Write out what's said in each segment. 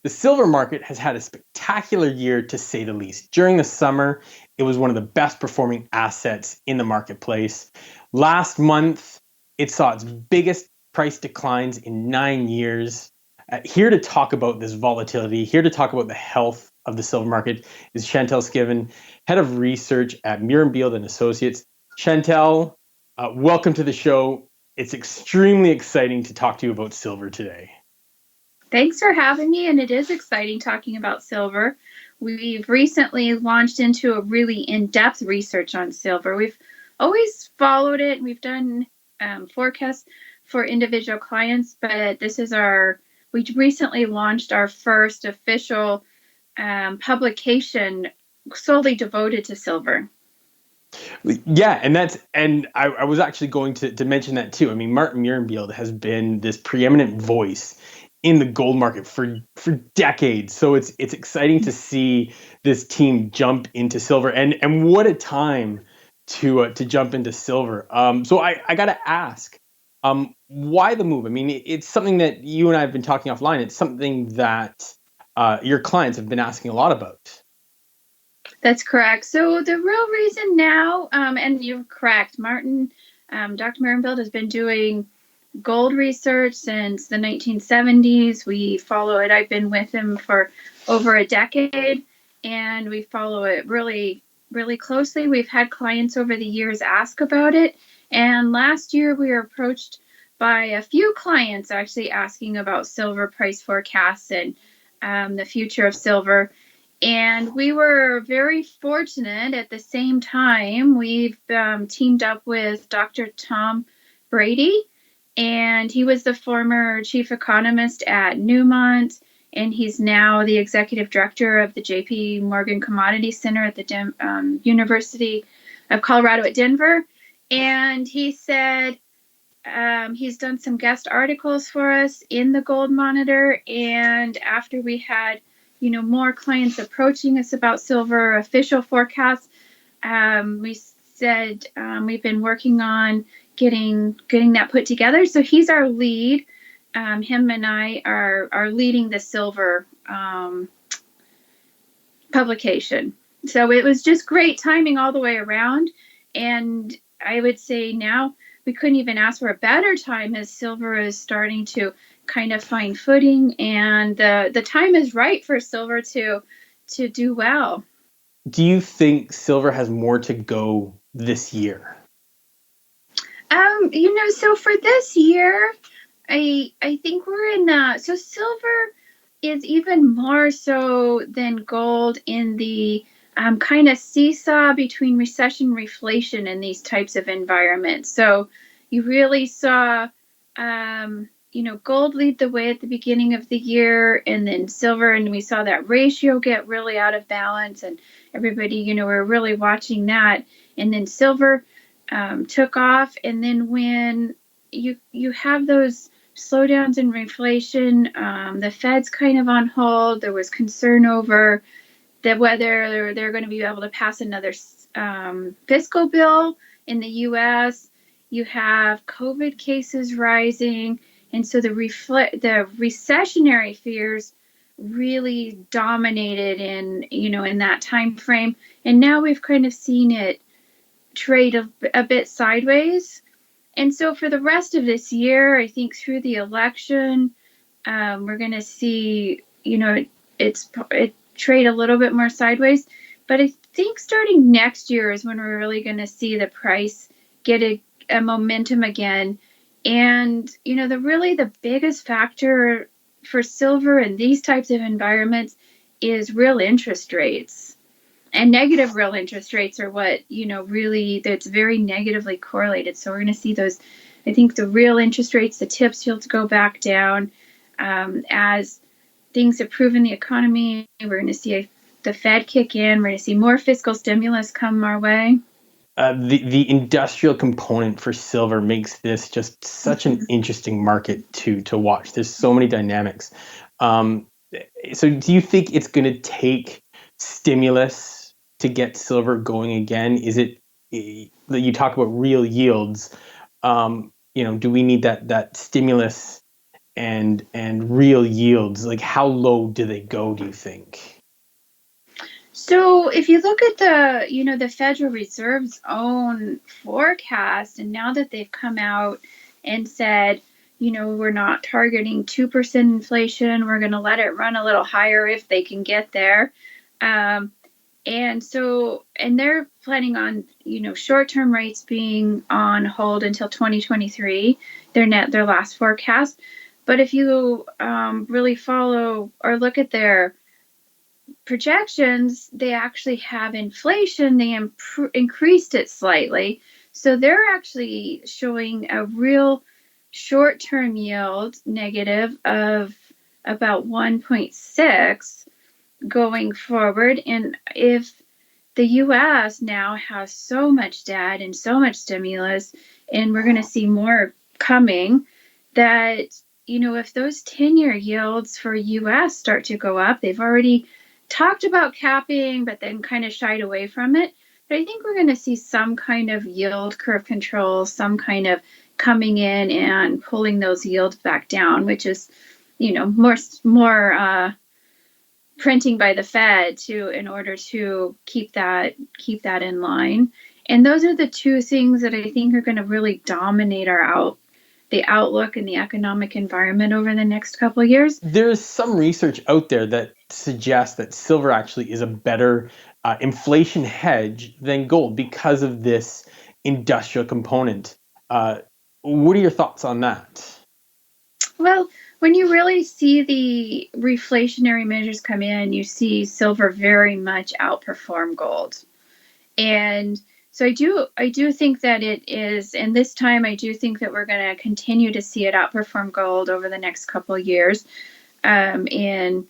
The silver market has had a spectacular year, to say the least. During the summer, it was one of the best performing assets in the marketplace. Last month, it saw its biggest price declines in 9 years. Here to talk about this volatility, here to talk about the health of the silver market is Chantelle Schieven, head of research at Murenbeeld and Associates. Chantelle, welcome to the show. It's extremely exciting to talk to you about silver today. Thanks for having me, and it is exciting talking about silver. We've recently launched into a really in-depth research on silver. We've always followed it, and we've done forecasts for individual clients, but we recently launched our first official publication solely devoted to silver. Yeah, and I was actually going to mention that too. I mean, Martin Murenbeeld has been this preeminent voice in the gold market for decades. So it's exciting to see this team jump into silver, and what a time to jump into silver. So I got to ask, why the move? I mean, it's something that you and I have been talking offline. It's something that your clients have been asking a lot about. That's correct. So the real reason now, and you're correct, Dr. Murenbeeld has been doing gold research since the 1970s. We follow it. I've been with him for over a decade, and we follow it really, really closely. We've had clients over the years ask about it, and last year we were approached by a few clients actually asking about silver price forecasts and the future of silver. And we were very fortunate. At the same time, we've teamed up with Dr. Tom Brady, and he was the former chief economist at Newmont, and he's now the executive director of the J.P. Morgan Commodity Center at the University of Colorado at Denver. And he said he's done some guest articles for us in the Gold Monitor, and after we had more clients approaching us about silver official forecasts, we said we've been working on getting that put together. So he's our lead. Him and I are leading the silver publication. So it was just great timing all the way around. And I would say now we couldn't even ask for a better time, as silver is starting to kind of find footing, and the time is right for silver to do well. Do you think silver has more to go this year? So for this year, I think we're in so silver is even more so than gold in the kind of seesaw between recession and reflation in these types of environments. So you really saw gold lead the way at the beginning of the year, and then silver, and we saw that ratio get really out of balance, and everybody, we're really watching that. And then silver took off, and then when you have those slowdowns in inflation, the Fed's kind of on hold. There was concern over whether they're going to be able to pass another fiscal bill in the U.S. You have COVID cases rising, and so the recessionary fears really dominated in that time frame. And now we've kind of seen it trade a bit sideways. And so for the rest of this year, I think through the election, we're going to see, it trade a little bit more sideways. But I think starting next year is when we're really going to see the price get a momentum again. And, the biggest factor for silver in these types of environments is real interest rates. And negative real interest rates are what, really, that's very negatively correlated. So we're going to see those, I think the real interest rates, the tips yields go back down as things improve in the economy. We're going to see the Fed kick in. We're going to see more fiscal stimulus come our way. The industrial component for silver makes this just such an interesting market to watch. There's so many dynamics. So do you think it's going to take stimulus to get silver going again? Is it that you talk about real yields? Do we need that stimulus and real yields? Like, how low do they go, do you think? So if you look at the Federal Reserve's own forecast, and now that they've come out and said, we're not targeting 2% inflation, we're going to let it run a little higher if they can get there. And they're planning on, short-term rates being on hold until 2023, their last forecast. But if you really follow or look at their projections, they actually have inflation. They increased it slightly. So they're actually showing a real short-term yield negative of about 1.6 going forward. And if the US now has so much debt and so much stimulus, and we're going to see more coming, that, if those 10-year yields for US start to go up, they've already talked about capping, but then kind of shied away from it. But I think we're going to see some kind of yield curve control, some kind of coming in and pulling those yields back down, which is, more printing by the Fed in order to keep that in line. And those are the two things that I think are going to really dominate the outlook and the economic environment over the next couple of years. There's some research out there that suggests that silver actually is a better inflation hedge than gold because of this industrial component. What are your thoughts on that? Well, when you really see the reflationary measures come in, you see silver very much outperform gold. And so I do think that it is, and this time I do think that we're going to continue to see it outperform gold over the next couple of years, in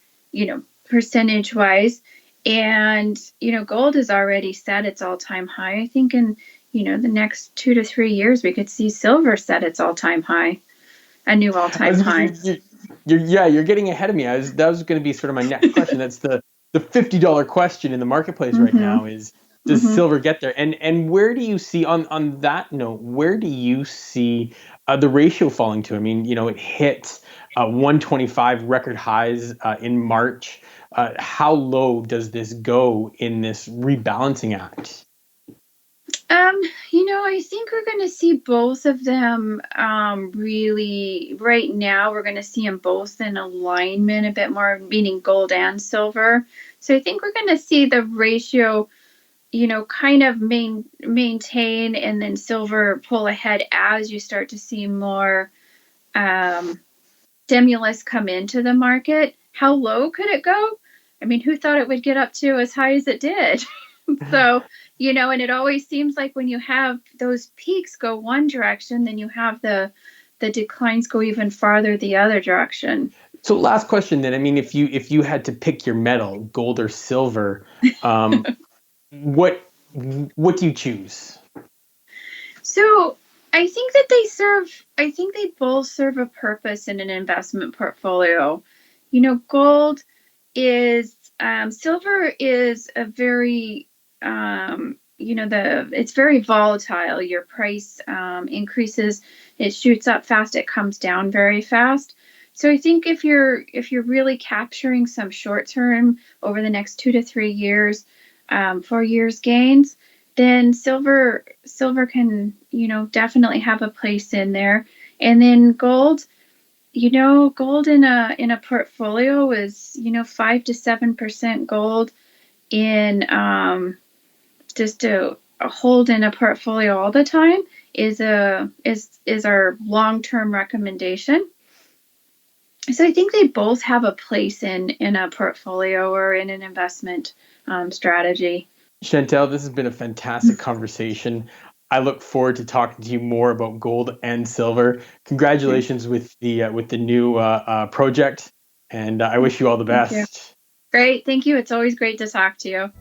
percentage wise. And gold has already set its all-time high. I think in the next 2 to 3 years we could see silver set its all-time high, a new all-time high. You're getting ahead of me. That was going to be sort of my next question. That's the $50 question in the marketplace right Mm-hmm. now is, does Mm-hmm. silver get there? And where do you see, on that note, where do you see the ratio falling to? I mean, it hit 125 record highs in March. How low does this go in this rebalancing act? I think we're going to see both of them really right now. We're going to see them both in alignment a bit more, meaning gold and silver. So I think we're going to see the ratio, kind of maintain, and then silver pull ahead as you start to see more stimulus come into the market. How low could it go? I mean, who thought it would get up to as high as it did? So, and it always seems like when you have those peaks go one direction, then you have the declines go even farther the other direction. So last question then. I mean, if you had to pick your metal, gold or silver, what what do you choose? So I think they both serve a purpose in an investment portfolio. Gold is, silver is a very, it's very volatile. Your price increases, it shoots up fast, it comes down very fast. So I think if you're really capturing some short term over the next 2 to 3 years, 4 years gains, then silver can definitely have a place in there. And then gold, gold in a portfolio is 5 to 7% gold in, just to hold in a portfolio all the time is our long-term recommendation. So I think they both have a place in a portfolio or in an investment strategy. Chantelle, this has been a fantastic conversation. I look forward to talking to you more about gold and silver. Congratulations with the new project, and I wish you all the Thank you. best. Great. Thank you. It's always great to talk to you.